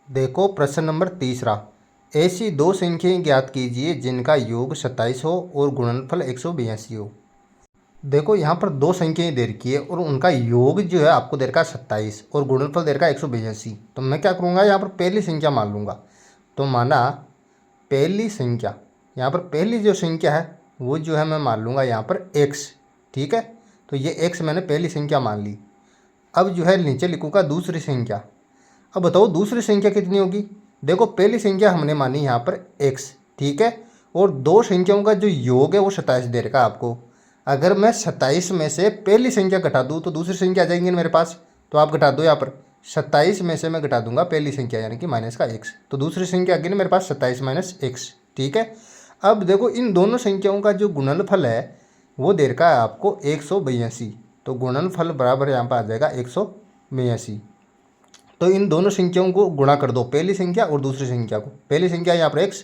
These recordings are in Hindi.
देखो प्रश्न नंबर तीसरा। ऐसी दो संख्याएं ज्ञात कीजिए जिनका योग 27 हो और गुणनफल 182 हो। देखो यहाँ पर दो संख्याएं दे रखी है और उनका योग जो है आपको दे रखा है 27 और गुणनफल दे रखा है 182। तो मैं क्या करूँगा, यहाँ पर पहली संख्या मान लूँगा। तो माना पहली संख्या, यहाँ पर पहली जो संख्या है वो जो है मैं मान लूँगा यहाँ पर x। ठीक है, तो ये x मैंने पहली संख्या मान ली। अब जो है नीचे लिखूँगा दूसरी संख्या। अब बताओ दूसरी संख्या कितनी होगी। देखो पहली संख्या हमने मानी यहाँ पर x, ठीक है, और दो संख्याओं का जो योग है वो 27 दे रखा आपको। अगर मैं 27 में से पहली संख्या घटा दूँ तो दूसरी संख्या आ जाएंगी मेरे पास। तो आप घटा दो, यहाँ पर 27 में से मैं घटा दूंगा पहली संख्या यानी कि माइनस का x, तो दूसरी संख्या आ गई ना मेरे पास 27 माइनस x। ठीक है, अब देखो इन दोनों संख्याओं का जो गुणनफल है वो दे रखा है आपको 182। तो गुणनफल बराबर यहाँ पर आ जाएगा 182। तो इन दोनों संख्याओं को गुणा कर दो, पहली संख्या और दूसरी संख्या को। पहली संख्या यहाँ पर x,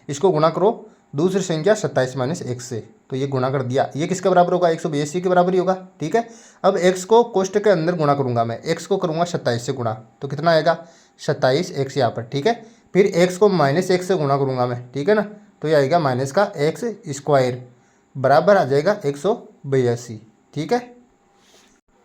इसको गुणा करो दूसरी संख्या 27 माइनस x से। तो ये गुणा कर दिया, ये किसके बराबर होगा, 182 के बराबर ही होगा। ठीक है, अब x को कोष्टक के अंदर गुणा करूंगा मैं, x को करूंगा 27 से गुणा, तो कितना आएगा 27x यहाँ पर। ठीक है, फिर x को माइनस x से गुणा करूंगा मैं, ठीक है ना, तो ये आएगा माइनस का x स्क्वायर बराबर आ जाएगा 182। ठीक है,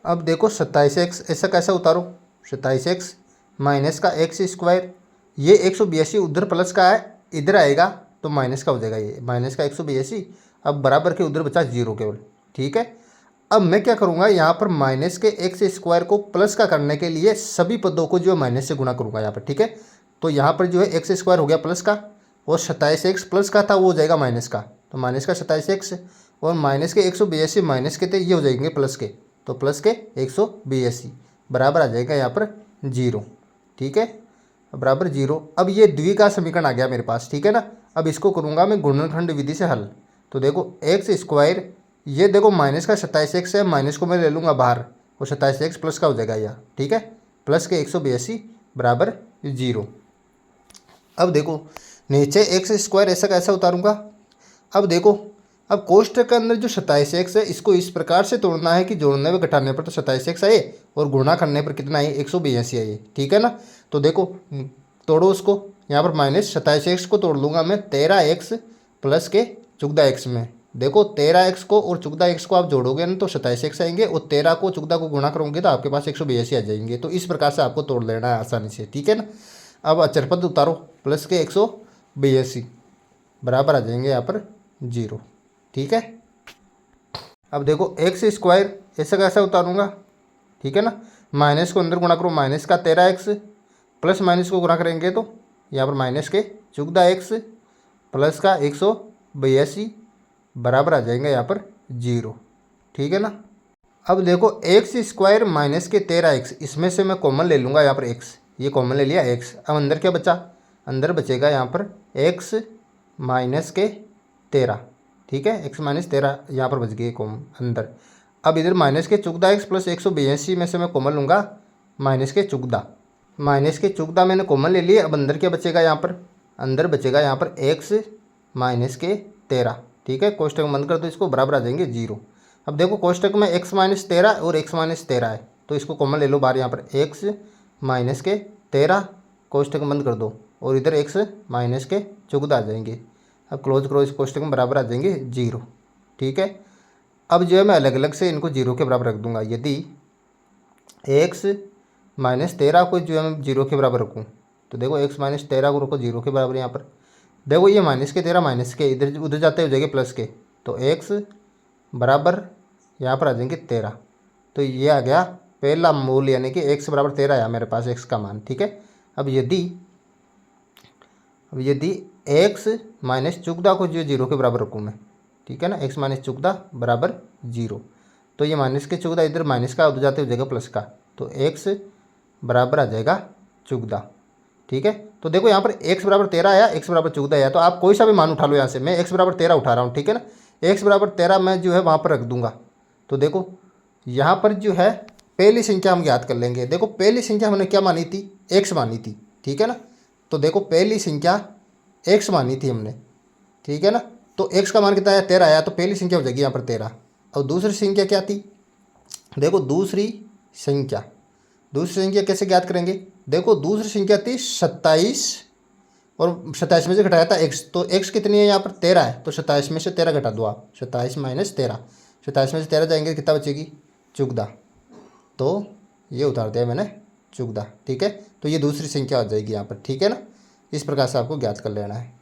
अब देखो 27x ऐसा कैसा उतारो, 27x माइनस का x स्क्वायर, ये 182 उधर प्लस का है, इधर आएगा तो माइनस का हो जाएगा, ये माइनस का 182। अब बराबर के उधर बचा 0 केवल। ठीक है, अब मैं क्या करूँगा, यहाँ पर माइनस के x स्क्वायर को प्लस का करने के लिए सभी पदों को जो है माइनस से गुणा करूँगा यहाँ पर। ठीक है, तो यहाँ पर जो है x स्क्वायर हो गया प्लस का, और 27x प्लस का था वो हो जाएगा माइनस का, तो माइनस का 27x, और माइनस के 182 माइनस के थे ये हो जाएंगे प्लस के, तो प्लस के 182 बराबर आ जाएगा यहाँ पर 0। ठीक है, बराबर 0। अब ये द्वि का समीकरण आ गया मेरे पास। ठीक है ना, अब इसको करूँगा मैं गुणनखंड विधि से हल। तो देखो x स्क्वायर, ये देखो माइनस का 27x है, माइनस को मैं ले लूँगा बाहर, और 27x प्लस का हो जाएगा यह। ठीक है, प्लस के 182 बराबर 0। अब देखो नीचे x स्क्वायर ऐसा कैसा उतारूँगा। अब देखो, अब कोष्टक के अंदर जो 27x है इसको इस प्रकार से तोड़ना है कि जोड़ने में घटाने पर तो 27x आए और गुणा करने पर कितना आए 182 आए। ठीक है ना, तो देखो तोड़ो उसको, यहाँ पर माइनस 27x को तोड़ लूँगा मैं 13x प्लस के 14x में। देखो 13x को और 14x को आप जोड़ोगे ना तो 27x आएंगे, और 13 को 14 को गुणा करोगे तो आपके पास 182 आ जाएंगे। तो इस प्रकार से आपको तोड़ लेना है आसानी से। ठीक है ना, अब अचर पद उतारो, प्लस के 182 बराबर आ जाएंगे यहाँ पर 0। ठीक है, अब देखो x स्क्वायर ऐसा कैसा उतारूंगा। ठीक है ना, माइनस को अंदर गुणा करो, माइनस का 13x प्लस माइनस को गुणा करेंगे तो यहाँ पर माइनस के 14x प्लस का 182 बराबर आ जाएंगे यहाँ पर 0। ठीक है ना, अब देखो x स्क्वायर माइनस के 13x, इसमें से मैं कॉमन ले लूँगा यहाँ पर x, ये कॉमन ले लिया x। अब अंदर क्या बचा, अंदर बचेगा यहाँ पर x माइनस के 13। ठीक है, x माइनस 13 यहाँ पर बच गई कॉमन अंदर। अब इधर माइनस के 14x प्लस 182 में से मैं कॉमन लूँगा माइनस के 14, माइनस के 14 मैंने कॉमन ले लिए। अब अंदर क्या बचेगा, यहाँ पर अंदर बचेगा यहाँ पर x माइनस के 13। ठीक है, कोष्टक बंद कर दो इसको, बराबर आ जाएंगे 0। अब देखो कोष्टक में x माइनस 13 और x माइनस 13 है, तो इसको कॉमन ले लो बाहर, यहाँ पर x माइनस के 13 कोष्टक बंद कर दो, और इधर x माइनस के 14 आ जाएंगे। अब क्लोज करो इस कोष्टक में, बराबर आ जाएंगे 0। ठीक है, अब जो है मैं अलग अलग से इनको 0 के बराबर रख दूंगा। यदि x माइनस 13 को जो है मैं 0 के बराबर रखूँ तो देखो x माइनस 13 को रखो 0 के बराबर। यहाँ पर देखो ये माइनस के 13 माइनस के इधर उधर जाते हो जाएंगे प्लस के, तो x बराबर यहाँ पर आ जाएंगे 13। तो ये आ गया पहला मूल, यानी कि x बराबर 13 आया मेरे पास x का मान। ठीक है, अब यदि x माइनस 14 को जो 0 के बराबर रखूँ मैं, ठीक है ना, x माइनस 14 बराबर 0, तो ये माइनस के 14 इधर माइनस का उधर जाते हो जाएगा प्लस का, तो x बराबर आ जाएगा 14। ठीक है, तो देखो यहाँ पर x बराबर 13 आया, x बराबर 14 आया, तो आप कोई सा भी मान उठा लो यहाँ से। मैं x बराबर 13 उठा रहा हूँ। ठीक है ना, x बराबर 13 मैं जो है वहाँ पर रख दूंगा। तो देखो यहाँ पर जो है पहली संख्या हम ज्ञात कर लेंगे। देखो पहली संख्या हमने क्या मानी थी, x मानी थी। ठीक है ना, तो देखो पहली संख्या x मानी थी हमने। ठीक है ना, तो x का मान कितना आया, 13 आया, तो पहली संख्या हो जाएगी यहाँ पर 13। और दूसरी संख्या क्या थी, देखो दूसरी संख्या दूसरी संख्या कैसे ज्ञात करेंगे? देखो दूसरी संख्या थी 27 और 27 में से घटाया था x, तो x कितनी है यहाँ पर 13 है, तो 27 में से 13 घटा दो आप, 27 माइनस 13, 27 में से 13 जाएंगे कितना बचेगी? 14। तो ये उतार दिया मैंने 14, ठीक है। तो ये दूसरी संख्या आ जाएगी यहाँ पर, ठीक है ना। इस प्रकार से आपको ज्ञात कर लेना है।